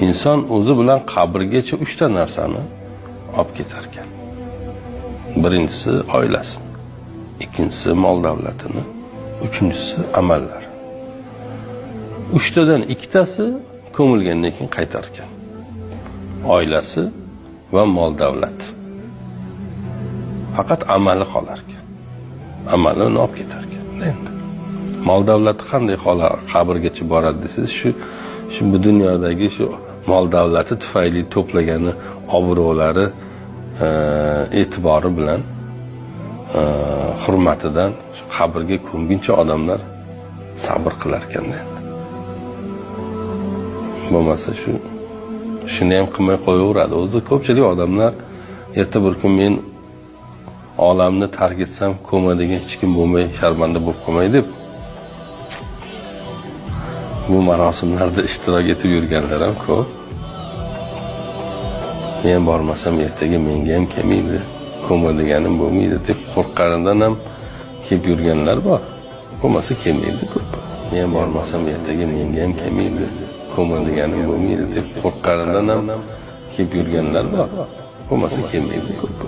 İnson o'zi bilan qabrgacha 3 ta narsani olib ketar ekan. Birinchisi oilasi, ikkinchisi mol davlatini, uchinchisi amallar. 3 tadan 2 tasi ko'milgandan keyin qaytar ekan. Oilasi va mol davlat. Faqat amali qolar ekan. Amalini olib ketar ekan. Endi mol davlati qanday qabrgacha boradi desangiz, shu bu dunyodagi shu mol davlati tufayli to'plagani obro'lari, e'tibori bilan, hurmatidan shu qabrga ko'mguncha odamlar sabr qilar ekanda endi. Bo'lmasa shuni ham qilmay qo'yaveradi. O'zi ko'pchilik odamlar erta bir kun men olamni tark etsam ko'madigan hech kim bo'lmay, sharmanda bo'lib qolmay deb bu marosimlarda ishtirok etib yurganlar ham ko'p. Men bormasam ertaga menga ham kelmaydi, ko'madiganim bo'lmaydi deb qo'rqqanidan ham kelib yurganlar bor. Bo'lmasa kelmaydi ko'p. Men bormasam ertaga menga ham kelmaydi, ko'madiganim bo'lmaydi deb qo'rqqanidan ham kelib yurganlar bor. Bo'lmasa kelmaydi ko'p.